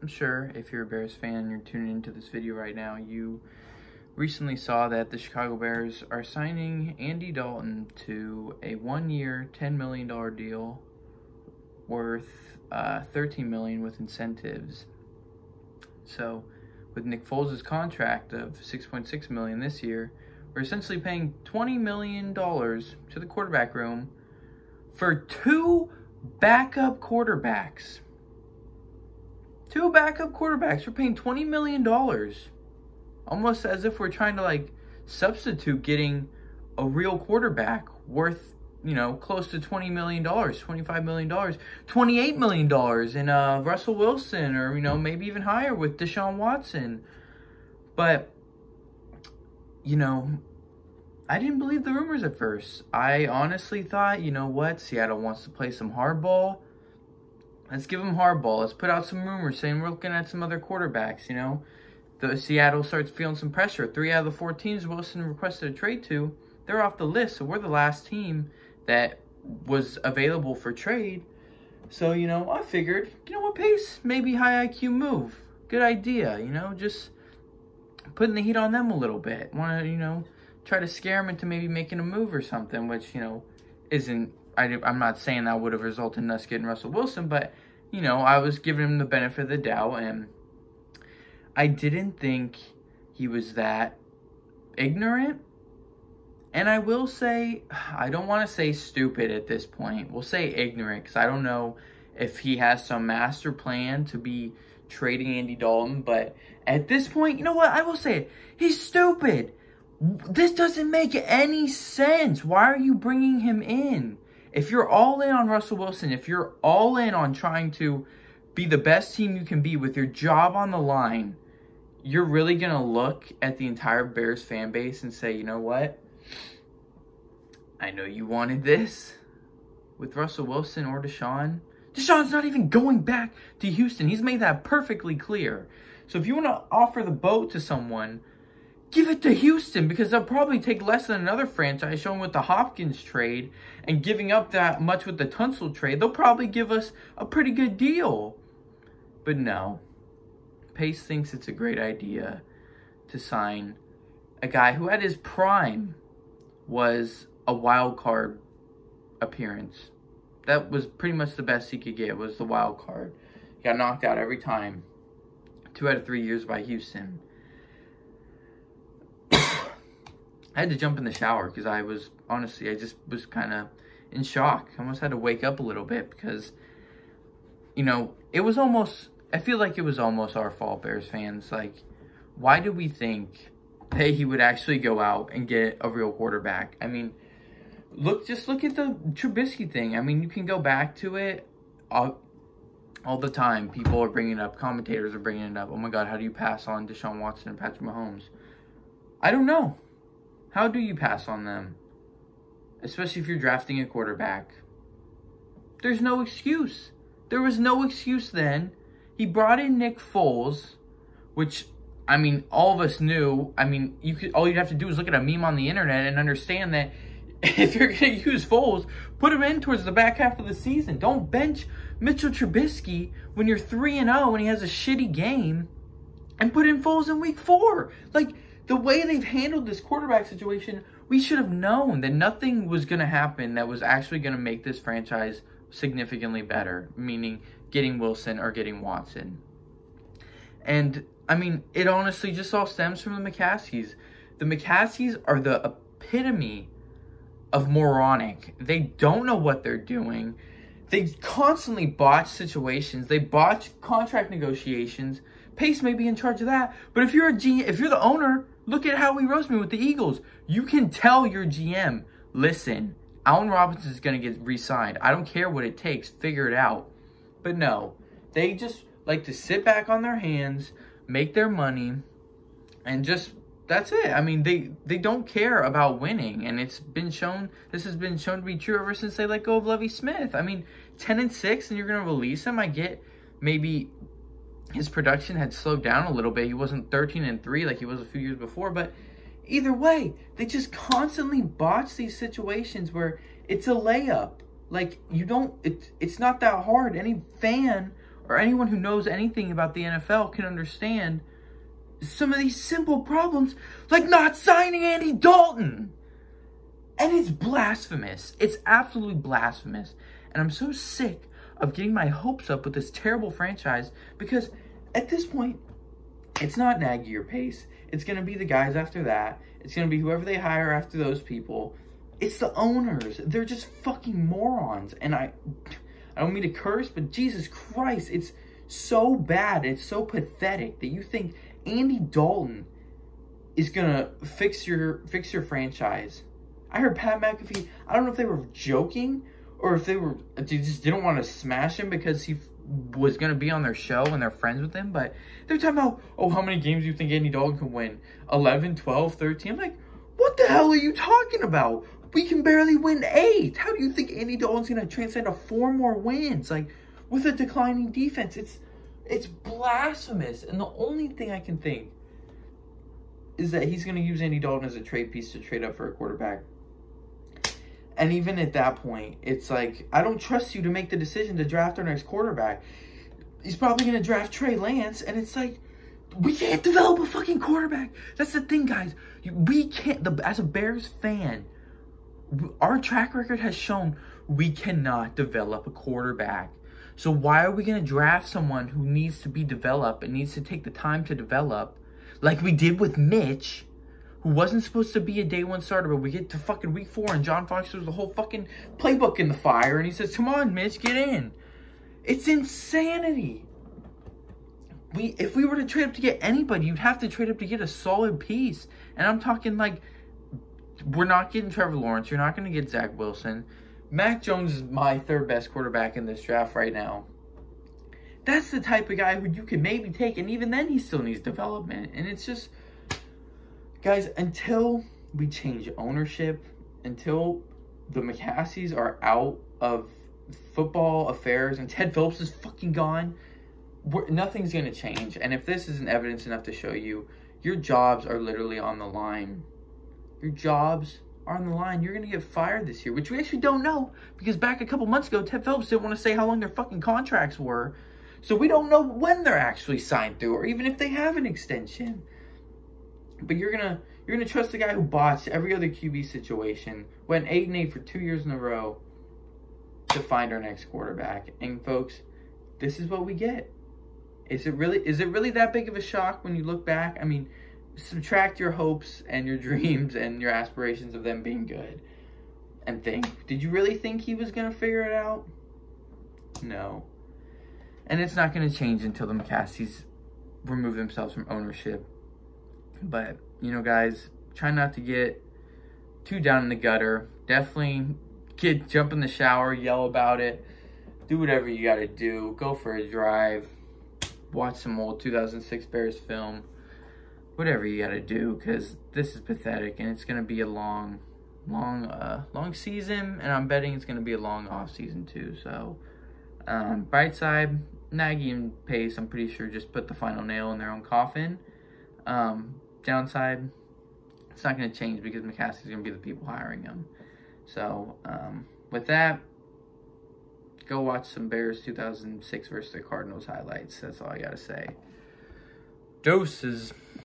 I'm sure if you're a Bears fan and you're tuning into this video right now, you recently saw that the Chicago Bears are signing Andy Dalton to a 1-year, $10 million deal worth $13 million with incentives. So with Nick Foles' contract of $6.6 million this year, we're essentially paying $20 million to the quarterback room for 2 backup quarterbacks. 2 backup quarterbacks. We're paying $20 million. Almost as if we're trying to, like, substitute getting a real quarterback worth, you know, close to $20 million, $25 million, $28 million in Russell Wilson, or, you know, maybe even higher with Deshaun Watson. But, you know, I didn't believe the rumors at first. I honestly thought, you know what, Seattle wants to play some hardball. Let's give them hardball. Let's put out some rumors saying we're looking at some other quarterbacks, you know. The Seattle starts feeling some pressure. 3 out of the 4 teams Wilson requested a trade to, they're off the list. So we're the last team that was available for trade. So, you know, I figured, you know what, Pace? Maybe high IQ move. Good idea, you know, just putting the heat on them a little bit. Want to, you know, try to scare them into maybe making a move or something, which, you know, isn't, I'm not saying that would have resulted in us getting Russell Wilson, but, you know, I was giving him the benefit of the doubt, and I didn't think he was that ignorant. And I will say, I don't want to say stupid at this point. We'll say ignorant, because I don't know if he has some master plan to be trading Andy Dalton. But at this point, you know what? I will say it. He's stupid. This doesn't make any sense. Why are you bringing him in? If you're all in on Russell Wilson, if you're all in on trying to be the best team you can be with your job on the line, you're really going to look at the entire Bears fan base and say, you know what? I know you wanted this with Russell Wilson or Deshaun. Deshaun's not even going back to Houston. He's made that perfectly clear. So if you want to offer the boat to someone, give it to Houston, because they'll probably take less than another franchise showing with the Hopkins trade and giving up that much with the Tunsil trade. They'll probably give us a pretty good deal. But no. Pace thinks it's a great idea to sign a guy who at his prime was a wild card appearance. That was pretty much the best he could get, was the wild card. He got knocked out every time. 2 out of 3 years by Houston. I had to jump in the shower because I was, honestly, I just was kind of in shock. I almost had to wake up a little bit because, you know, it was almost, I feel like it was almost our fault, Bears fans. Like, why did we think that he would actually go out and get a real quarterback? I mean, just look at the Trubisky thing. I mean, you can go back to it all the time. People are bringing it up. Commentators are bringing it up. Oh, my God, how do you pass on Deshaun Watson and Patrick Mahomes? I don't know. How do you pass on them? Especially if you're drafting a quarterback. There's no excuse. There was no excuse then. He brought in Nick Foles, which, I mean, all of us knew. I mean, all you'd have to do is look at a meme on the internet and understand that if you're going to use Foles, put him in towards the back half of the season. Don't bench Mitchell Trubisky when you're 3-0 and he has a shitty game, and put in Foles in week 4. Like, the way they've handled this quarterback situation, we should have known that nothing was going to happen that was actually going to make this franchise significantly better, meaning getting Wilson or getting Watson. And, I mean, it honestly just all stems from the McCaskeys. The McCaskeys are the epitome of moronic. They don't know what they're doing. They constantly botch situations. They botch contract negotiations. Pace may be in charge of that, but if you're the owner, look at how he roast me with the Eagles. You can tell your GM, listen, Allen Robinson is going to get re-signed. I don't care what it takes. Figure it out. But no, they just like to sit back on their hands, make their money, and just, that's it. I mean, they don't care about winning, and it's been shown, this has been shown to be true ever since they let go of Lovie Smith. I mean, 10-6, and you're going to release him. I get maybe his production had slowed down a little bit. He wasn't 13-3 like he was a few years before, but either way, they just constantly botch these situations where it's a layup. Like, you don't, it's not that hard. Any fan or anyone who knows anything about the NFL can understand some of these simple problems, like not signing Andy Dalton. And it's blasphemous. It's absolutely blasphemous. And I'm so sick of getting my hopes up with this terrible franchise, because at this point, it's not Nagy or Pace. It's going to be the guys after that. It's going to be whoever they hire after those people. It's the owners. They're just fucking morons. And I don't mean to curse, but Jesus Christ, it's so bad. It's so pathetic that you think Andy Dalton is going to fix your franchise. I heard Pat McAfee, I don't know if they were joking or if they just didn't want to smash him because he was going to be on their show and they're friends with him. But they're talking about, oh, how many games do you think Andy Dalton can win? 11, 12, 13? I'm like, what the hell are you talking about? We can barely win 8. How do you think Andy Dalton's going to transcend to 4 more wins? Like, with a declining defense, it's blasphemous. And the only thing I can think is that he's going to use Andy Dalton as a trade piece to trade up for a quarterback. And even at that point, it's like, I don't trust you to make the decision to draft our next quarterback. He's probably going to draft Trey Lance. And it's like, we can't develop a fucking quarterback. That's the thing, guys. We can't, as a Bears fan, our track record has shown we cannot develop a quarterback. So why are we going to draft someone who needs to be developed and needs to take the time to develop, like we did with Mitch, who wasn't supposed to be a day 1 starter, but we get to fucking week 4 and John Fox throws the whole fucking playbook in the fire and he says, come on, Mitch, get in. It's insanity. If we were to trade up to get anybody, you'd have to trade up to get a solid piece. And I'm talking like, we're not getting Trevor Lawrence. You're not going to get Zach Wilson. Mac Jones is my 3rd best quarterback in this draft right now. That's the type of guy who you could maybe take, and even then he still needs development. And it's just, guys, until we change ownership, until the McCasseys are out of football affairs and Ted Phillips is fucking gone, nothing's going to change. And if this isn't evidence enough to show you, your jobs are literally on the line. Your jobs are on the line. You're going to get fired this year, which we actually don't know, because back a couple months ago, Ted Phillips didn't want to say how long their fucking contracts were. So we don't know when they're actually signed through, or even if they have an extension. But you're gonna trust the guy who botched every other QB situation, went 8-8 for 2 years in a row, to find our next quarterback. And folks, this is what we get. Is it really that big of a shock when you look back? I mean, subtract your hopes and your dreams and your aspirations of them being good, and think, did you really think he was gonna figure it out? No. And it's not going to change until the McCasseys remove themselves from ownership. But, you know, guys, try not to get too down in the gutter. Definitely jump in the shower, yell about it. Do whatever you got to do. Go for a drive. Watch some old 2006 Bears film. Whatever you got to do, because this is pathetic. And it's going to be a long season. And I'm betting it's going to be a long off season too. So, bright side, Nagy and Pace, I'm pretty sure, just put the final nail in their own coffin. Downside, it's not going to change because McCaskey's going to be the people hiring him. So, with that, go watch some Bears 2006 versus the Cardinals highlights. That's all I got to say. Doses.